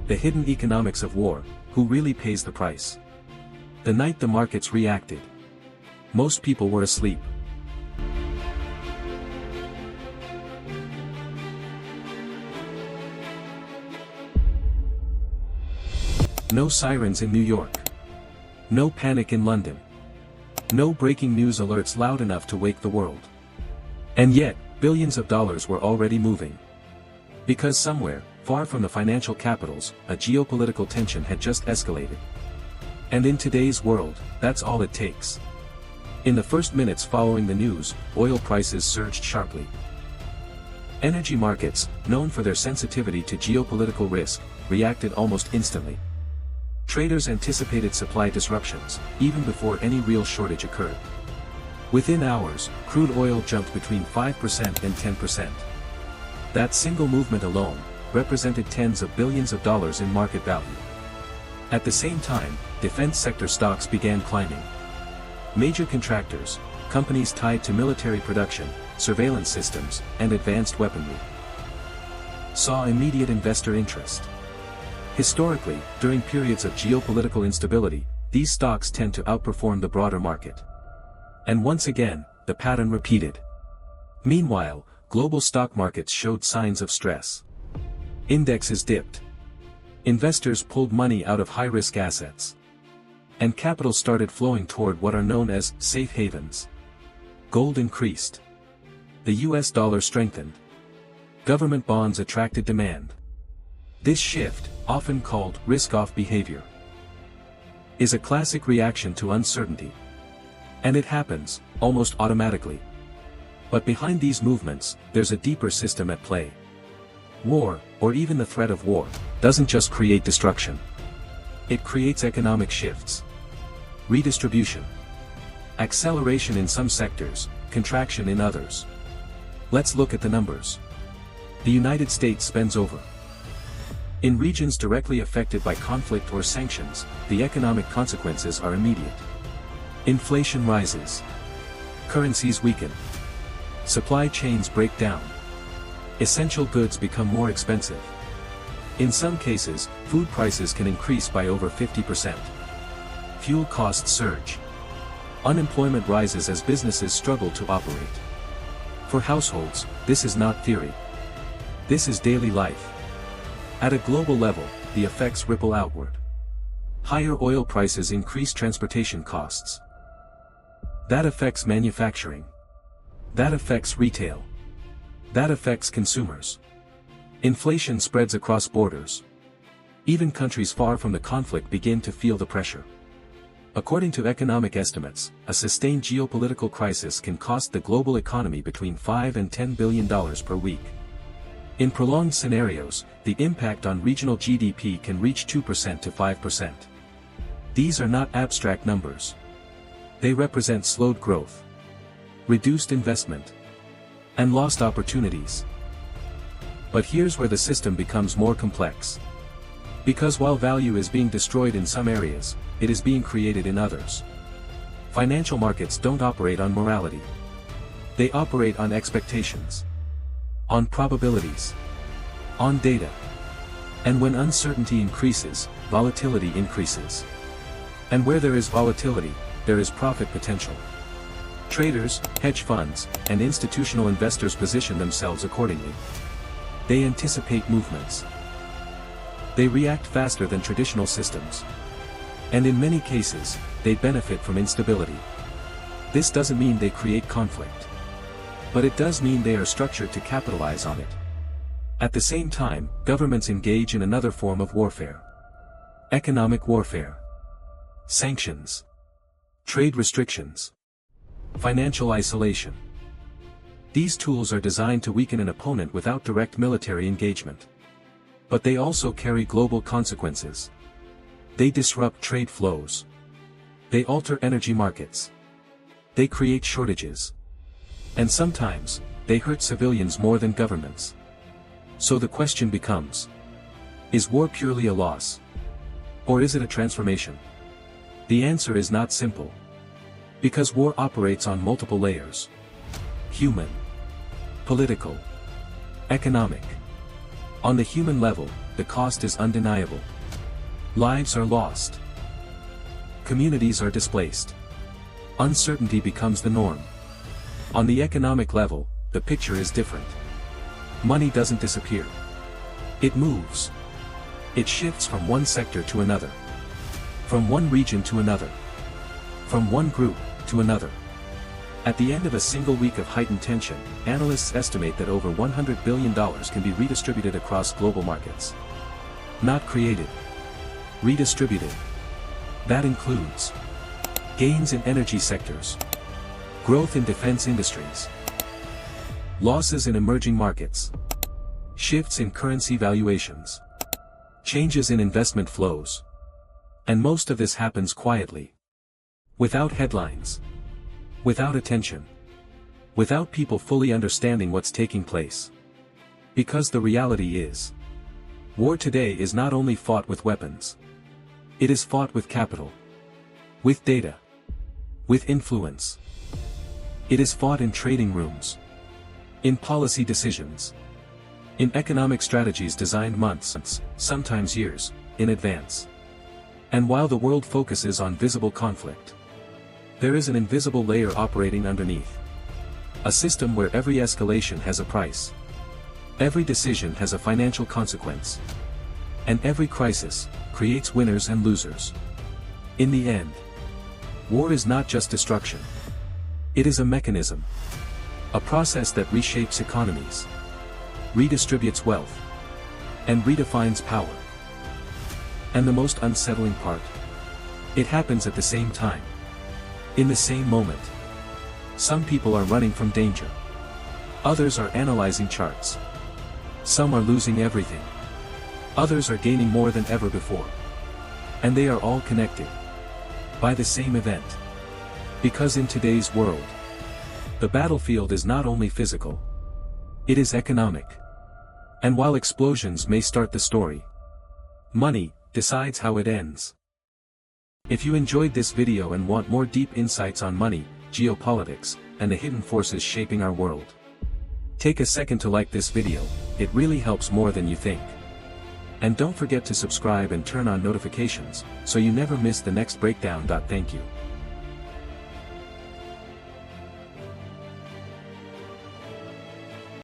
The hidden economics of war, who really pays the price? The night the markets reacted, most people were asleep. No sirens in New York. No panic in London. No breaking news alerts loud enough to wake the world. And yet, billions of dollars were already moving. Because somewhere, far from the financial capitals, a geopolitical tension had just escalated. And in today's world, that's all it takes. In the first minutes following the news, oil prices surged sharply. Energy markets, known for their sensitivity to geopolitical risk, reacted almost instantly. Traders anticipated supply disruptions, even before any real shortage occurred. Within hours, crude oil jumped between 5% and 10%. That single movement alone represented tens of billions of dollars in market value. At the same time, defense sector stocks began climbing. Major contractors, companies tied to military production, surveillance systems, and advanced weaponry, saw immediate investor interest. Historically, during periods of geopolitical instability, these stocks tend to outperform the broader market. And once again, the pattern repeated. Meanwhile, global stock markets showed signs of stress. Indexes dipped. Investors pulled money out of high-risk assets. And capital started flowing toward what are known as safe havens. Gold increased. The US dollar strengthened. Government bonds attracted demand. This shift, often called risk-off behavior, is a classic reaction to uncertainty. And it happens, almost automatically. But behind these movements, there's a deeper system at play. War, or even the threat of war, doesn't just create destruction. It creates economic shifts. Redistribution. Acceleration in some sectors, contraction in others. Let's look at the numbers. The United States spends over. In regions directly affected by conflict or sanctions, the economic consequences are immediate. Inflation rises. Currencies weaken. Supply chains break down. Essential goods become more expensive. In some cases, food prices can increase by over 50%. Fuel costs surge. Unemployment rises as businesses struggle to operate. For households, this is not theory. This is daily life. At a global level, the effects ripple outward. Higher oil prices increase transportation costs. That affects manufacturing. That affects retail. That affects consumers. Inflation spreads across borders. Even countries far from the conflict begin to feel the pressure. According to economic estimates, a sustained geopolitical crisis can cost the global economy between $5 and $10 billion per week. In prolonged scenarios, the impact on regional GDP can reach 2% to 5%. These are not abstract numbers. They represent slowed growth, reduced investment, and lost opportunities. But here's where the system becomes more complex. Because while value is being destroyed in some areas, it is being created in others. Financial markets don't operate on morality. They operate on expectations. On probabilities. On data. And when uncertainty increases, volatility increases. And where there is volatility, there is profit potential. Traders, hedge funds, and institutional investors position themselves accordingly. They anticipate movements. They react faster than traditional systems. And in many cases, they benefit from instability. This doesn't mean they create conflict. But it does mean they are structured to capitalize on it. At the same time, governments engage in another form of warfare. Economic warfare. Sanctions. Trade restrictions. Financial isolation. These tools are designed to weaken an opponent without direct military engagement. But they also carry global consequences. They disrupt trade flows. They alter energy markets. They create shortages. And sometimes, they hurt civilians more than governments. So the question becomes, is war purely a loss? Or is it a transformation? The answer is not simple. Because war operates on multiple layers. Human. Political. Economic. On the human level, the cost is undeniable. Lives are lost. Communities are displaced. Uncertainty becomes the norm. On the economic level, the picture is different. Money doesn't disappear. It moves. It shifts from one sector to another. From one region to another. From one group to another. At the end of a single week of heightened tension, analysts estimate that over $100 billion can be redistributed across global markets. Not created. Redistributed. That includes gains in energy sectors, growth in defense industries, losses in emerging markets, shifts in currency valuations, changes in investment flows. And most of this happens quietly. Without headlines. Without attention. Without people fully understanding what's taking place. Because the reality is, war today is not only fought with weapons. It is fought with capital. With data. With influence. It is fought in trading rooms. In policy decisions. In economic strategies designed months, sometimes years, in advance. And while the world focuses on visible conflict, there is an invisible layer operating underneath. A system where every escalation has a price. Every decision has a financial consequence. And every crisis creates winners and losers. In the end, war is not just destruction. It is a mechanism. A process that reshapes economies, redistributes wealth, and redefines power. And the most unsettling part, it happens at the same time. In the same moment. Some people are running from danger. Others are analyzing charts. Some are losing everything. Others are gaining more than ever before. And they are all connected by the same event. Because in today's world, the battlefield is not only physical, it is economic. And while explosions may start the story, money decides how it ends. If you enjoyed this video and want more deep insights on money, geopolitics, and the hidden forces shaping our world, take a second to like this video. It really helps more than you think. And don't forget to subscribe and turn on notifications, so you never miss the next breakdown. Thank you.